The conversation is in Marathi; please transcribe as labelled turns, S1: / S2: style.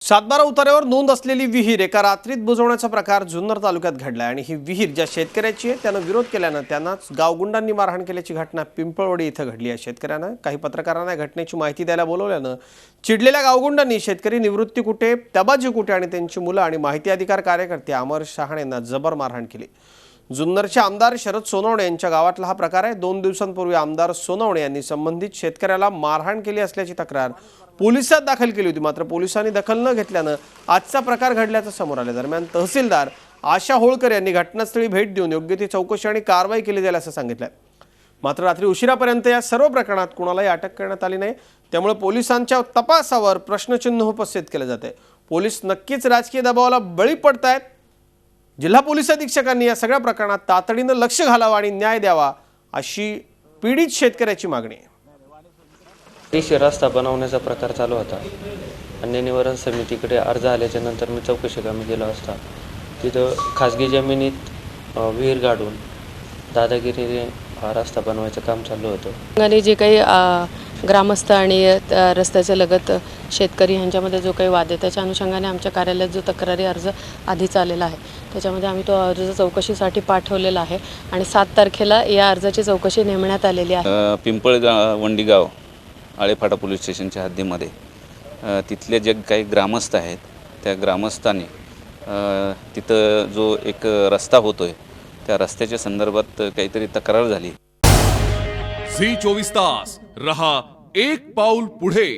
S1: सातबारा उतार्यावर नोंद असलेली विहीर एका रात्रीत बुजवण्याचा प्रकार जुन्नर तालुक्यात घडला आणि ही विहीर ज्या शेतकऱ्याची आहे त्यानं विरोध केल्यानं त्यांनाच गावगुंडांनी मारहाण केल्याची घटना पिंपळवाडी इथं घडली आहे। शेतकऱ्यांना काही पत्रकारांना घटनेची माहिती द्यायला बोलवल्यानं चिडलेल्या गावगुंडांनी शेतकरी निवृत्ती कुटे, तबाजी कुटे आणि त्यांची मुलं आणि माहिती अधिकार कार्यकर्ते अमर शहाणेंना जबर मारहाण केली। जुन्नरचे आमदार शरद सोनवणे यांच्या गावातला हा प्रकार आहे। 2 दिवसांपूर्वी आमदार सोनवणे यांनी संबंधित शेतकऱ्याला मारहाण केली असल्याची तक्रार पोलिसात दाखल केली होती, मात्र पोलिसांनी दखल न घेतल्यानं आजचा प्रकार घडल्याचं समोर आलं। दरम्यान तहसीलदार आशा होळकर यांनी घटनास्थळी भेट देऊन योग्य ती चौकशी आणि कारवाई केली जाईल असं सांगितलं। मात्र रात्री उशिरापर्यंत या सर्व प्रकरणात कुणालाही अटक करण्यात आली नाही, त्यामुळे पोलिसांच्या तपासावर प्रश्नचिन्ह उपस्थित केले जाते। पोलीस नक्कीच राजकीय दबावाला बळी पडतायत। जिल्हा पोलीस अधीक्षकांनी या सगळ्या प्रकरणात तातडीने लक्ष घालावं आणि न्याय द्यावा अशी पीडित शेतकऱ्याची मागणी आहे।
S2: रस्ता बनवण्याचा प्रकार चालू होता आणि निवारण समितीकडे अर्ज आल्याच्या नंतर मी चौकशी कामी गेलो असता तिथं खाजगी जमिनीत विहीर गाडून दादागिरीने रस्ता बनवायचं काम चालू होतं।
S3: आणि जे काही ग्रामस्थ आणि रस्त्याच्या लगत शेतकरी यांच्यामध्ये जो काही वाद आहे त्याच्या अनुषंगाने आमच्या कार्यालयात जो तक्रारी अर्ज आधीच आलेला आहे त्याच्यामध्ये आम्ही तो अर्ज चौकशीसाठी पाठवलेला आहे आणि 7 तारखेला या अर्जाची चौकशी नेमण्यात आलेली आहे।
S4: पिंपळवंडी गाव आळेफाटा पोलीस स्टेशनच्या हद्दीमध्ये तिथले जे काही ग्रामस्थ आहेत त्या ग्रामस्थांनी तिथं जो एक रस्ता होतोय त्या रस्त्याच्या संदर्भात काहीतरी तक्रार झाली।
S5: झी 24 तास रहा एक पाऊल पुढे।